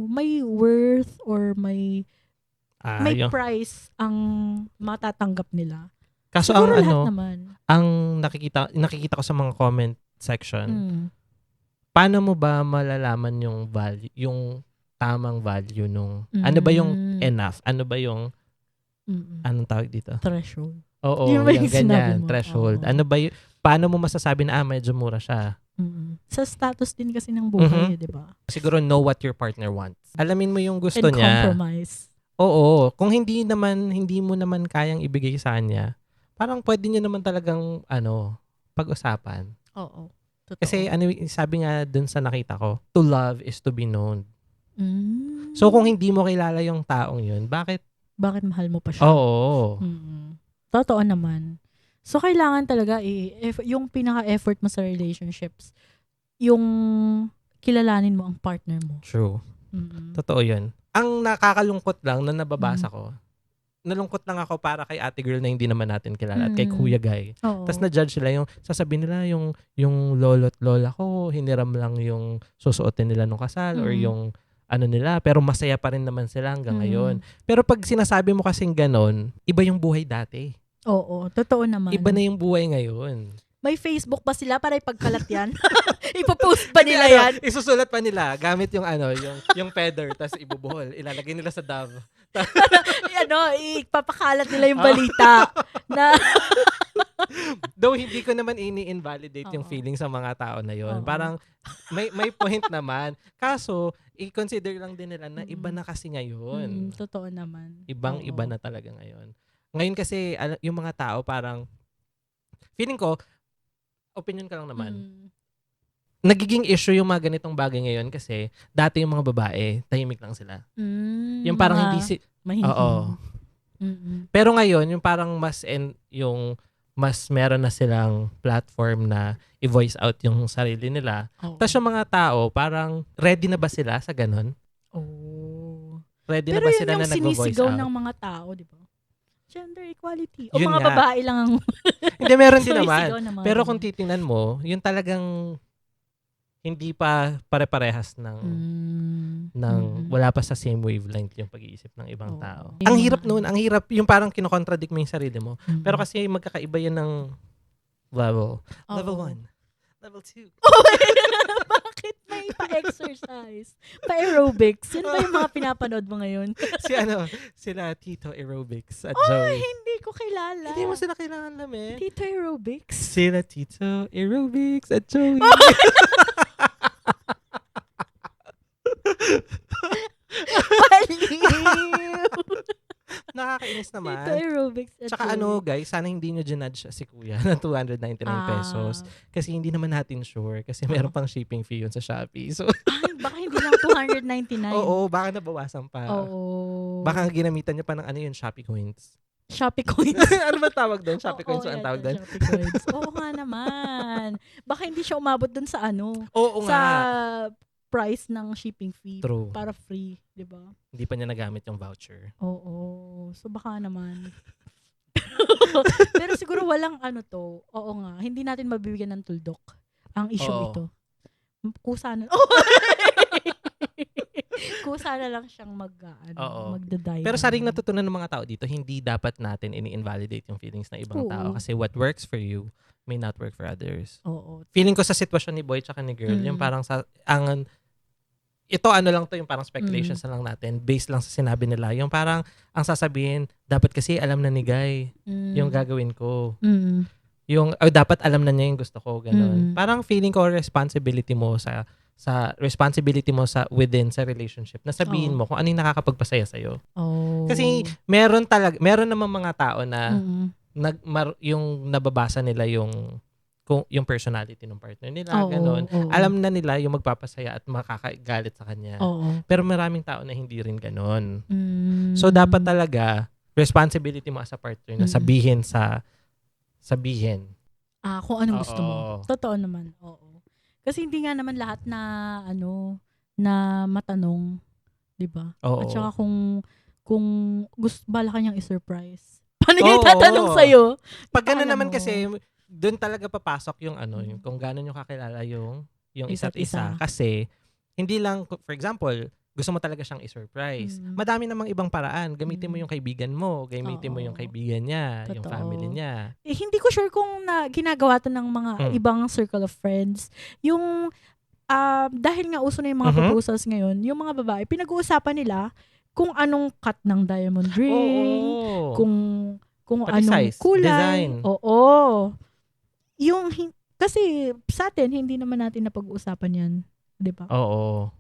may worth or may price ang matatanggap nila. Kaso Siguro ang lahat naman. ang nakikita ko sa mga comment section, paano mo ba malalaman yung value, yung tamang value nung ano ba yung enough? Ano ba yung anong tawag dito? Threshold. Oo, Yun ba yung yung ganyan, sinabi mo? threshold. Oo. Ano ba paano mo masasabi na medyo mura siya? Sa status din kasi ng buhay, di ba? Siguro know what your partner wants. Alamin mo yung gusto And niya. compromise. Oo, kung hindi mo naman kayang ibigay sa kanya, parang pwede niyo naman talagang pag-usapan. Oo. Totoo. Kasi sabi nga dun sa nakita ko, to love is to be known. Mm. So kung hindi mo kilala yung taong yun, bakit? Bakit mahal mo pa siya? Oo. Totoo naman. So, kailangan talaga yung pinaka-effort mo sa relationships, yung kilalanin mo ang partner mo. True. Totoo yun. Ang nakakalungkot lang na nababasa ko, nalungkot lang ako para kay ate girl na hindi naman natin kilala at kay Kuya Guy. Oo. Tapos na-judge sila sasabihin nila yung lolo't lola ko, hiniram lang yung susuotin nila nung kasal or yung nila, pero masaya pa rin naman sila hanggang ngayon. Pero pag sinasabi mo kasing ganon, iba yung buhay dati. Oo, totoo naman. Iba na yung buhay ngayon. May Facebook ba sila para ipagkalat yan? Ipopost ba nila yan? Isusulat pa nila gamit yung yung feather, tapos ibubuhol. Ilalagay nila sa Dove. Ipapakalat nila yung balita. na Though hindi ko naman ini-invalidate yung feeling sa mga tao na yon. Parang may point naman. Kaso, i-consider lang din nila na iba na kasi ngayon. Totoo naman. Iba na talaga ngayon. Ngayon kasi, yung mga tao parang, feeling ko, opinion ka lang naman, nagiging issue yung mga ganitong bagay ngayon kasi dati yung mga babae, tahimik lang sila. Yung parang hindi Oo. Pero ngayon, yung parang mas meron na silang platform na i-voice out yung sarili nila. Tapos yung mga tao, parang ready na ba sila sa ganun? Ready Pero na ba sila na nag-voice out? Pero yun yung sinisigaw ng mga tao, di ba? Gender equality. O Yun mga nga. babae lang ang Hindi, meron din sumisigaw naman. ng mga Pero ganun. kung titingnan mo, yung talagang hindi pa pare-parehas ng wala pa sa same wavelength yung pag-iisip ng ibang tao. Ang hirap noon, ang hirap yung parang kinokontradict mo yung sarili mo. Pero kasi magkakaiba yan ng level. Level 1. Level 2. Bakit may pa-exercise? Pa-aerobics? Yan ba yung mga pinapanood mo ngayon? Sila Tito Aerobics at Oh, Joey. hindi ko kilala. Hindi mo sila kailangan namin. Tito Aerobics? Sila Tito Aerobics at Joey. Baliw! Nakakainis naman. Tito Aerobics at Tsaka Joey. guys, sana hindi nyo ginudge si Kuya ng 299 pesos. Kasi hindi naman natin sure. Kasi meron pang shipping fee yun sa Shopee. So, Ay, baka hindi lang 299. oo, baka nabawasan pa. Oo. Baka ginamitan niya pa ng Shopee coins. Shopee coins. Ano ba tawag doon? Shopee coins Oo, ang tawag doon? Shopee coins. Oo nga naman. Baka hindi siya umabot doon sa Oo sa nga. price ng shipping fee. True. Para free, di ba? Hindi pa niya nagamit yung voucher. Oo. So baka naman. Pero siguro walang Oo nga. Hindi natin mabibigyan ng tuldok ang issue Oo. ito. Kusa na. Kusa na lang siyang Oo. magda-die. Pero sa ring natutunan ng mga tao dito, hindi dapat natin ini-invalidate yung feelings ng ibang Oo. tao. Kasi what works for you may not work for others. Oo. Feeling ko sa sitwasyon ni boy tsaka ni girl, yung parang ito lang to, yung parang speculations na lang natin, based lang sa sinabi nila. Yung parang, ang sasabihin, dapat kasi alam na ni guy yung gagawin ko. Yung, dapat alam na niya yung gusto ko, ganun. Parang feeling ko responsibility mo sa within sa relationship na sabihin mo kung ano yung nakakapagpasaya sa'yo. Oh. Kasi meron namang mga tao na yung nababasa nila yung personality ng partner nila, ganun. Alam na nila yung magpapasaya at makakagalit sa kanya. Pero maraming tao na hindi rin ganun. So dapat talaga responsibility mo as a partner na sabihin. Kung anong gusto mo. Totoo naman. Oo. Kasi hindi nga naman lahat na na matanong, 'di ba? Oo. At saka kung gusto bala kanyang i-surprise. Paano niya itatanong sa'yo? Pag gano'n naman kasi, doon talaga papasok yung yung kung gaano nyo kakilala yung isa't isa. Kasi, hindi lang, for example, gusto mo talaga siyang i-surprise. Madami namang ibang paraan. Gamitin mo yung kaibigan mo, gamitin mo yung kaibigan niya, yung family niya. Hindi ko sure kung ginagawa to ng mga ibang circle of friends. Yung, dahil nga uso na yung mga proposals ngayon, yung mga babae, pinag-uusapan nila kung anong cut ng diamond ring, kung pati anong size, kulay. design. Oo. Kasi sa atin, hindi naman natin napag-uusapan yan. 'Di ba? Oo.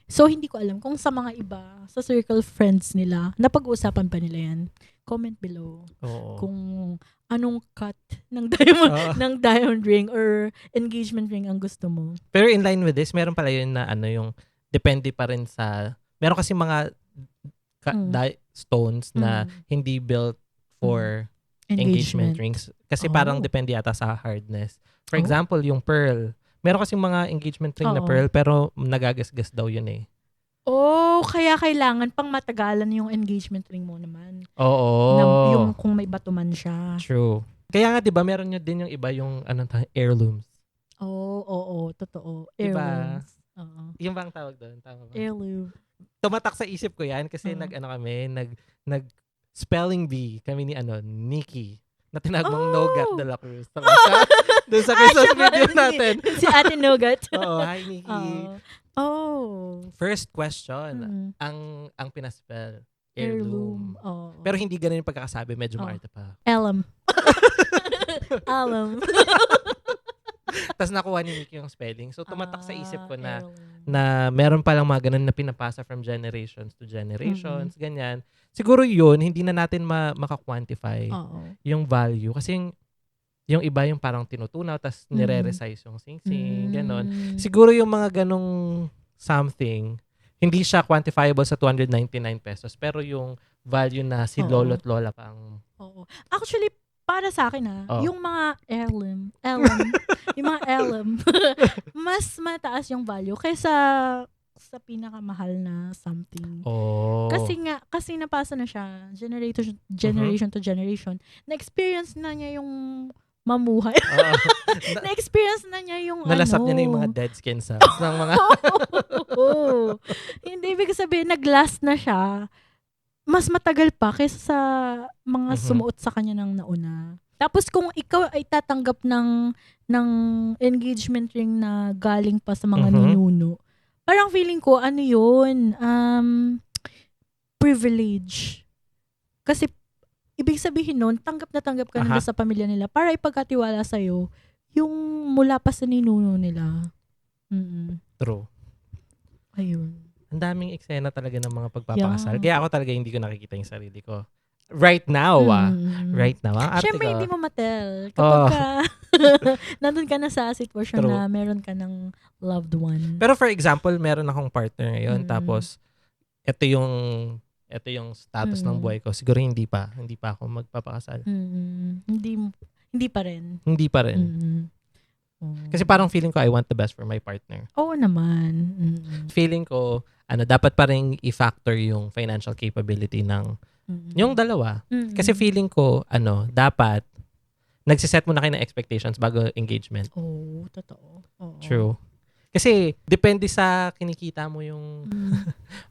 So, hindi ko alam kung sa mga iba, sa circle friends nila, napag-uusapan pa nila yan. Comment below. Oo. Kung anong cut ng diamond ring or engagement ring ang gusto mo. Pero in line with this, meron pala yun na yung depende pa rin sa, meron kasi mga stones na hindi built for engagement rings. Kasi parang depende yata sa hardness. For example, yung pearl. Meron kasing mga engagement ring na pearl pero nagagasgas daw yun eh. Kaya kailangan pang matagalan yung engagement ring mo naman. Oo. Yung kung may bato man siya. True. Kaya nga 'di ba meron nyo din yung iba yung heirlooms. Oo, totoo. Diba? Heirlooms. Oo. Yung bang tawag doon? Tama ba? Heirloom. Tumatak sa isip ko yan kasi nag spelling bee kami ni Nikki na tinagmang Nogat de la Cruz. Doon sa Christmas video natin. Si Ate Nogat. Oo, hi Nikki. First question, ang pinaspell, heirloom. Pero hindi ganun yung pagkakasabi, medyo maarte pa. Alum. Alum. Tapos nakuha ni Nikki yung spelling. So tumatak sa isip ko na meron palang mga ganun na pinapasa from generations to generations, ganyan. Siguro yun, hindi na natin maka-quantify yung value. Kasi yung iba yung parang tinutunaw, tapos nire-resize yung sing-sing, ganon. Siguro yung mga ganong something, hindi siya quantifiable sa 299 pesos, pero yung value na si lolo't lola pang... Actually, para sa akin yung mga heirloom, yung mga heirloom, mas mataas yung value kaysa sa pinakamahal na something. Kasi napasa na siya generation to generation. Na-experience na niya yung mamuhay. Na-experience na niya yung nalasap niya na yung mga dead skin cells ng mga... Hindi, ibig sabihin, nag-last na siya. Mas matagal pa kaysa sa mga sumuot sa kanya ng nauna. Tapos kung ikaw ay tatanggap ng engagement ring na galing pa sa mga ninuno, parang feeling ko, yun, privilege. Kasi, ibig sabihin nun, tanggap na tanggap ka na sa pamilya nila para ipagkatiwala sa'yo yung mula pa sa ninuno nila. True. Ayun. Ang daming eksena talaga ng mga pagpapakasal. Kaya ako talaga hindi ko nakikita yung sarili ko. Right now, Right now. Siyempre, hindi mo matel. Kapag nandun ka na sa sitwasyon na meron ka ng loved one. Pero for example, meron akong partner ngayon, tapos ito yung status ng buhay ko. Siguro hindi pa ako magpapakasal. Hindi pa rin. Hindi pa rin. Kasi parang feeling ko I want the best for my partner. Oo naman. Feeling ko dapat pa rin i-factor yung financial capability ng yung dalawa. Kasi feeling ko dapat nagsiset mo na kayo ng expectations bago engagement. Totoo. True. Kasi depende sa kinikita mo yung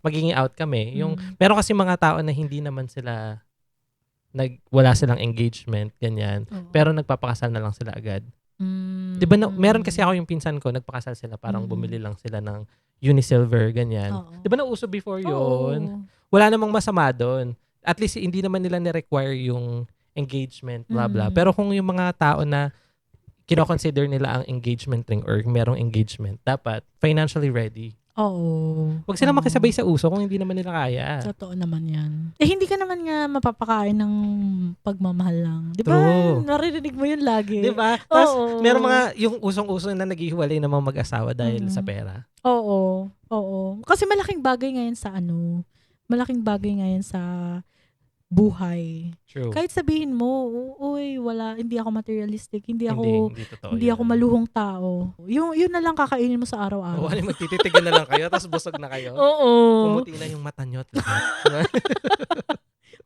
magiging outcome eh. Yung meron kasi mga tao na hindi naman sila wala silang engagement, ganyan. Oo. Pero nagpapakasal na lang sila agad. Mm. 'Di ba meron kasi ako yung pinsan ko, nagpakasal sila, parang bumili lang sila ng Unisilver, ganyan. Oo. 'Di ba nauso before yun? Oo. Wala namang masama doon. At least hindi naman nila ni-require yung engagement, blah blah. Pero kung yung mga tao na kino-consider nila ang engagement ring or merong engagement, dapat financially ready. Oo. Huwag sila makisabay sa uso kung hindi naman nila kaya. Totoo naman yan. Hindi ka naman nga mapapakain ng pagmamahal lang. Di ba? True. Naririnig mo yun lagi. Di ba? Tapos, Oo. meron mga yung usong-uso na naghihiwalay ng mga mag-asawa dahil sa pera. Oo. Oo. Kasi malaking bagay ngayon sa malaking bagay ngayon sa buhay. True. Kahit sabihin mo, uy, hindi ako materialistic, hindi totoo ako yun. maluhong tao. Yun na lang kakainin mo sa araw-araw. Oo, magtititigan na lang kayo, tapos busog na kayo. Oo. Pumuti na yung mata nyo at lahat.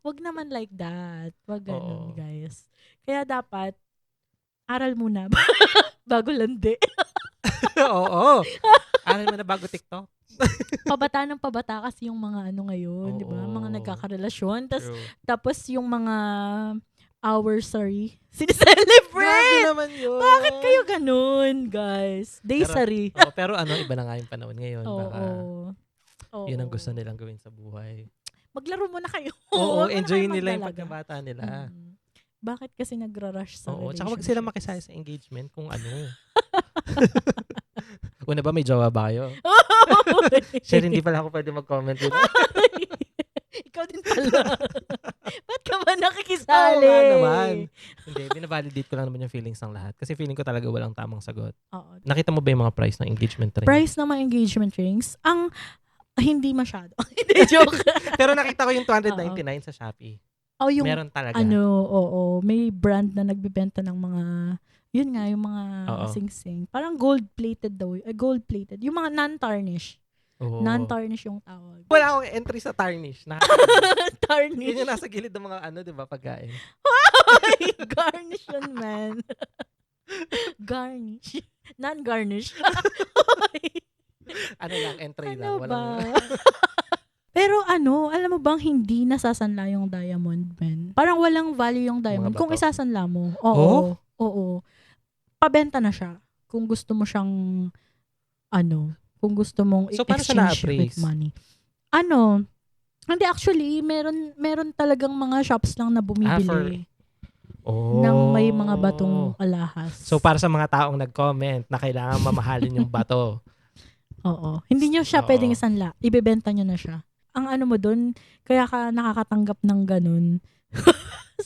Wag naman like that. Wag ganun, Oo. guys. Kaya dapat, aral muna bago landi. Oo. Aral mo na bago TikTok. Pabata ng pabata kasi yung mga ngayon, di ba? Oo. Mga nagkakarelasyon. True. Tapos yung mga Grabe sineselebrate! naman yun. Bakit kayo ganun, guys? Day-sary. Pero iba na nga yung panahon ngayon. Baka Oo. yun ang gusto nilang gawin sa buhay. Maglaro muna kayo. Oo, Wag mo na enjoy kayo nila yung magdalaga. pagkabata nila. Bakit kasi nagra-rush sa Oo, relationship? tsaka wag sila makisaya sa engagement kung ano. Una ba, may jowa ba kayo? Share, hindi pala ako pwede mag-comment dito. Ikaw din pala. Ba't ka ba nakikisali? Oo nga naman. Hindi, binavalidate ko lang naman yung feelings ng lahat. Kasi feeling ko talaga walang tamang sagot. Oo. Nakita mo ba yung mga price ng engagement ring? Price ng mga engagement rings, hindi masyado. Hindi, joke. Pero nakita ko yung 299 sa Shopee. Yung Meron talaga. oo. May brand na nagbebenta ng mga, yun nga, yung mga Oo. sing-sing. Parang gold-plated daw. Gold-plated. Yung mga non-tarnish. Oo. Non-tarnish yung tawag. Wala akong entry sa tarnish. Yun Tarnish. yung nasa gilid ng mga di ba, pagkain. Ay, garnish yun, man. Garnish. Non-garnish. Ano lang, entry lang. Ano ba? Walang... Pero alam mo bang hindi nasasanla yung diamond, man? Parang walang value yung diamond Mga kung bato? isasanla mo. Oh? Oo. Pabenta na siya. Kung gusto mo siyang, kung gusto mong So, paano siya exchange with na-appraise? money. Hindi, actually, meron talagang mga shops lang na bumibili ng may mga batong alahas. So, para sa mga taong nag-comment na kailangan mamahalin yung bato. Oo. Hindi nyo siya Oo. pwedeng isanla. Ibebenta nyo na siya. Ang mo dun, kaya ka nakakatanggap ng ganun.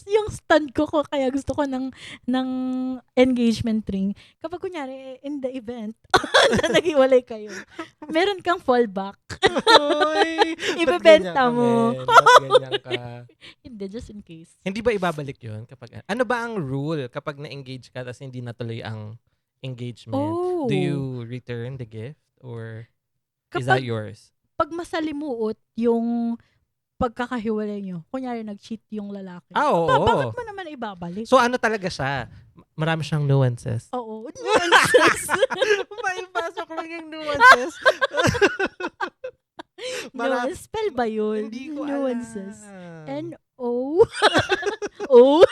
Yung stand ko kaya gusto ko ng engagement ring. Kapag kunyari, in the event, na naghiwalay kayo, meron kang fallback. Oy, Ibebenta mo. Ba't ganyan ka? Hindi, just in case. Hindi ba ibabalik yun? Ano ba ang rule kapag na-engage ka tapos hindi natuloy ang engagement? Oh. Do you return the gift? Or is that yours? Pag masalimuot yung pagkakahiwalay nyo, kunyari nag-cheat yung lalaki, Oo. bakit mo naman ibabalik? So ano talaga siya? Marami siyang nuances. Oo. Nuances. Maipasok lang yung nuances. Nuance. Spell ba yun? Hindi ko Nuances. alam. N-O? O?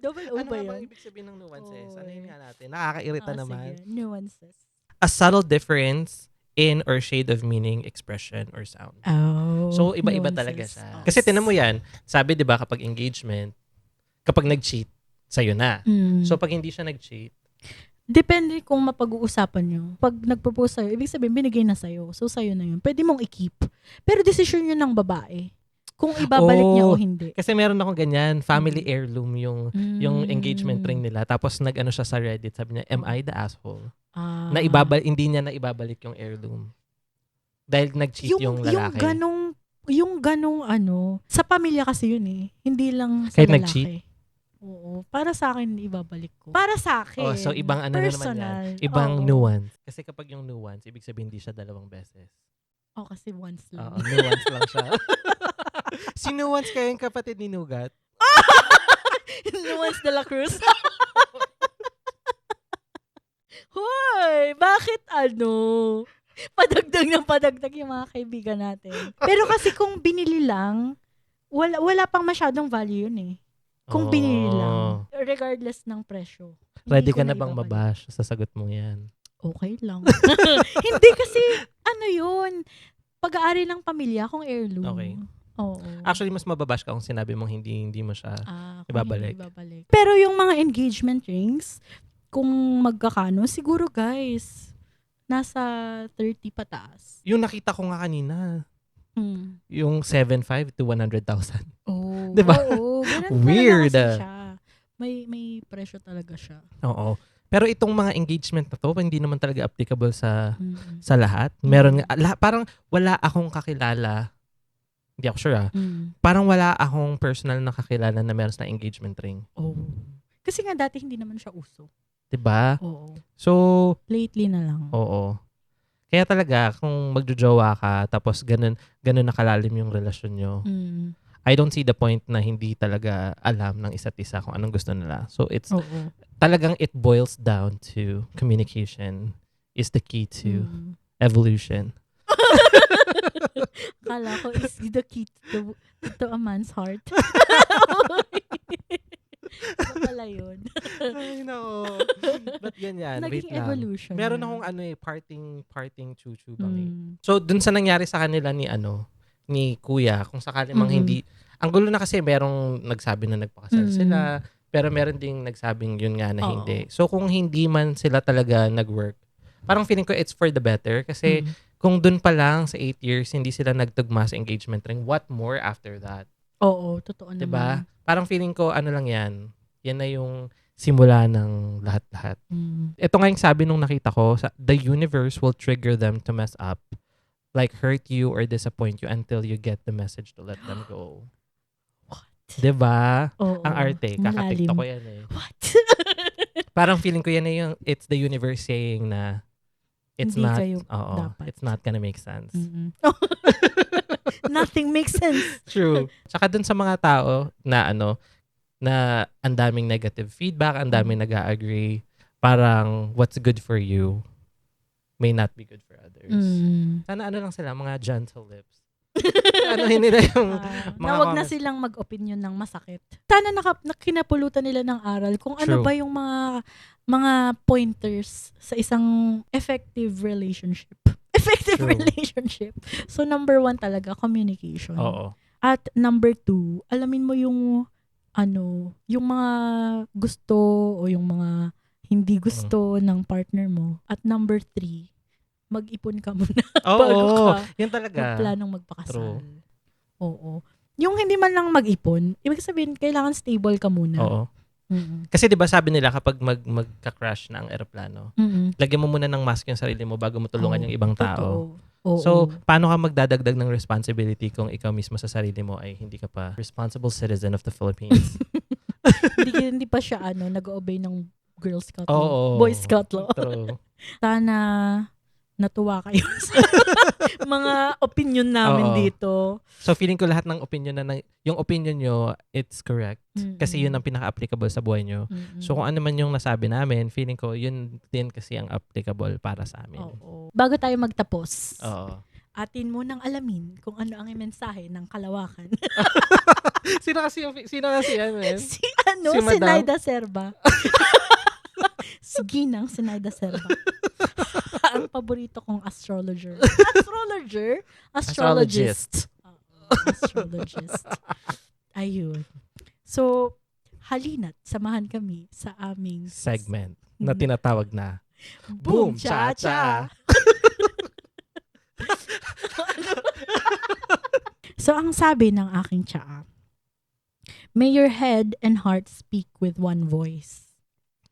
Double O Ano ba nga bang yun? ibig sabihin ng nuances? Oy. Ano yun nga natin? Nakakairita naman. Sige. Nuances. A subtle difference in or shade of meaning, expression, or sound. Oh. So, iba-iba nuances. talaga siya. Oh. Kasi tinan mo yan, sabi 'di ba kapag engagement, kapag nag-cheat, sa'yo na. Mm. So, pag hindi siya nag-cheat, Depende kung mapag-uusapan nyo. Pag nag-propose sa'yo, ibig sabihin, binigay na sa'yo. So, sa'yo na yun. Pwede mong i-keep. Pero decision yun ng babae. Kung ibabalik niya o hindi. kasi meron akong ganyan, family heirloom yung engagement ring nila. Tapos nag-ano siya sa Reddit, sabi niya, am I the asshole? Ah. Na hindi niya na ibabalik yung heirloom. Dahil nag-cheat yung lalaki. Yung ganong sa pamilya kasi yun eh. Hindi lang sa Kahit lalaki. nag-cheat? Oo. Para sa akin, ibabalik ko. Para sa akin. Oh, so ibang ano na naman personal. yan. Ibang Oo. nuance. Kasi kapag yung nuance, ibig sabihin hindi siya dalawang beses. Oh, kasi once lang. Oo, nuance lang siya. Si nuance kayo yung kapatid ni Nugat. Nuance de la Cruz. Hoy! Bakit padagdag ng padagdag yung mga kaibigan natin. Pero kasi kung binili lang, wala pang masyadong value yun eh. Kung binili lang, regardless ng presyo. Ready Hindi ko ka na bang ibabalik. mabash sa sagot mo yan? Okay lang. Hindi kasi, yun, pag-aari ng pamilya kung heirloom. Okay. Oo. Actually, mas mababash ka kung sinabi mong hindi mo siya. Kung ibabalik. hindi ibabalik. Pero yung mga engagement rings, kung magkakano, siguro guys, nasa 30 pataas. Yung nakita ko nga kanina, Hmm. yung 7.5 to 100,000. Oh, Diba? Oo, ganun Weird. talaga kasi siya. May presyo talaga siya. Oo. Pero itong mga engagement na to, hindi naman talaga applicable sa Mm. lahat. Meron nga, parang wala akong kakilala. Hindi ako sure Parang wala akong personal na kakilala na meron na engagement ring. Oh. Kasi nga dati hindi naman siya uso. 'Di ba? Oo. So, Lately na lang. oo. Kaya talaga, kung magjojowa ka, tapos ganun nakalalim yung relasyon nyo, Mm. I don't see the point na hindi talaga alam ng isa't isa kung anong gusto nila. So, it's Oo. talagang it boils down to communication is the key to Mm. evolution. Akala ko is the key to a man's heart. Ano pala yun? Ay, no. But yan. Wait Naging lang. evolution. Meron yan. akong parting chuchu bang eh. Mm. So, dun sa nangyari sa kanila ni Kuya, kung sakali mang hindi, ang gulo na kasi merong nagsabi na nagpakasal sila, pero meron ding nagsabing yun nga na Oo. hindi. So, kung hindi man sila talaga nag-work, parang feeling ko it's for the better kasi kung dun pa lang sa 8 years, hindi sila nagtugma sa engagement ring, what more after that? Oo, totoo naman. Diba? Parang feeling ko, lang yan. Yan na yung simula ng lahat-lahat. Mm. Ito nga yung sabi nung nakita ko, the universe will trigger them to mess up, like hurt you or disappoint you until you get the message to let them go. What? Diba? Oo. Ang arte. Kakatiktok ko yan eh. What? Parang feeling ko yan na yung, it's the universe saying na it's Hindi not, kayo dapat. it's not gonna make sense. Mm-mm. Nothing makes sense. True. Tsaka dun sa mga tao na na ang daming negative feedback, ang daming nag-agree, parang what's good for you may not be good for others. Mm. Sana lang sila, mga gentle lips. Nila yung mga na wag na comments. silang mag-opinion ng masakit. Sana kinapulutan nila ng aral kung ano True. ba yung mga pointers sa isang effective relationship. True. Relationship. So, number 1 talaga, communication. Oo. At number 2, alamin mo yung yung mga gusto o yung mga hindi gusto ng partner mo. At number 3, mag-ipon ka muna bago Oo. ka Yun talaga. magplanong magpakasal. True. Oo. Yung hindi man lang mag-ipon, ibig sabihin, kailangan stable ka muna. Oo. Mm-mm. Kasi 'di ba sabi nila kapag magka-crash na ang eroplano, Mm-mm. lagyan mo muna ng mask yung sarili mo bago mo tulungan Oo, yung ibang tao. Totoo. Oo. So, paano ka magdadagdag ng responsibility kung ikaw mismo sa sarili mo ay hindi ka pa responsible citizen of the Philippines? hindi pa siya nag-obey ng Girl Scout law. Oo. Boy Scout law. True. Sana natuwa kayo sa mga opinion namin Oo. dito. So, feeling ko lahat ng opinion yung opinion nyo, it's correct. Mm-mm. Kasi yun ang pinaka-applicable sa buhay nyo. Mm-mm. So, kung ano man yung nasabi namin, feeling ko, yun din kasi ang applicable para sa amin. Oo. Bago tayo magtapos, Oo. atin munang alamin kung ano ang mensahe ng kalawakan. Sino kasi yan, man? si Si Madam? Sinaida Serba. Si Ginang Sinaida Serba. Ang paborito kong astrologer. Astrologist. Oo, astrologist. Ayun. So, halina't samahan kami sa aming Segment na tinatawag na Boom Boom Cha-Cha. So, ang sabi ng aking tsaa, may your head and heart speak with one voice.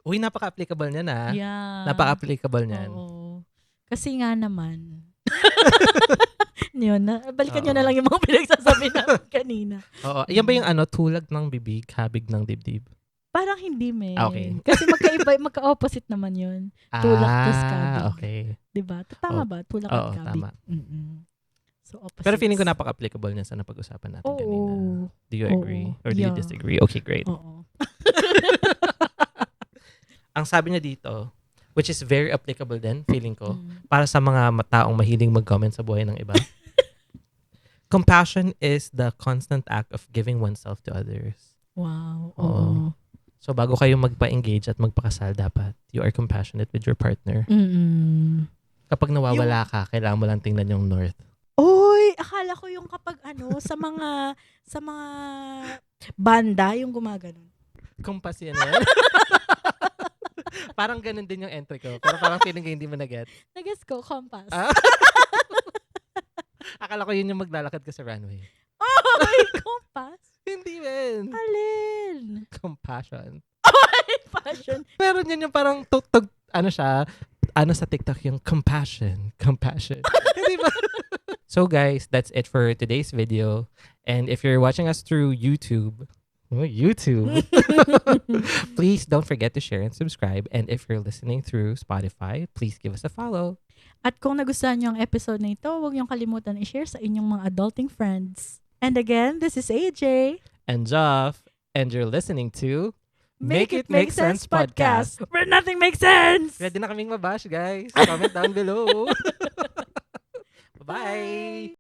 Uy, napaka-applicable niyan ah. Yeah. Napaka-applicable niyan. Oo. Kasi nga naman, yun, balikan nyo Oo. na lang yung mga pinagsasabi namin kanina. Oo. Yan ba yung tulag ng bibig, habig ng dibdib? Parang hindi, men. Okay. Kasi magka-opposite naman yun. Tulak tas kabig. Okay. Diba? Tama Oo. ba? Tulak Oo, at kabig. tama. Mm-mm. So, opposites. Pero feeling ko napaka-applicable niyan sa napag-usapan natin kanina. Oo. Do you Oo. agree? Or do you Yeah. disagree? Okay, great. Oo. Ang sabi niya dito, which is very applicable din, feeling ko, Mm. para sa mga taong mahiling mag-comment sa buhay ng iba. Compassion is the constant act of giving oneself to others. Wow. Oo. Oo. So bago kayo magpa-engage at magpakasal, dapat you are compassionate with your partner. Mm-mm. Kapag nawawala ka, kailangan mo lang tingnan yung north. Oy, akala ko yung kapag sa mga banda yung gumaganon. Compass yan. eh. Parang ganun din yung entry ko. Pero parang feeling ko hindi mo na-get. Nag-guess ko, compass. Ah? Akala ko yun yung maglalakad ka sa runway. Oy, compass? Hindi, men. Alin? Compassion. Oy, passion. Meron yun yung parang tugtog, sa TikTok yung compassion. Hindi ba? So guys, that's it for today's video. And if you're watching us through YouTube, please don't forget to share and subscribe. And if you're listening through Spotify, please give us a follow. At kung nagustuhan niyo ang episode na ito, huwag niyong kalimutan i-share sa inyong mga adulting friends. And again, this is AJ. And Joff, and you're listening to Make It Make Sense Podcast, where nothing makes sense! Ready na kaming mabash, guys. Comment down below. Bye.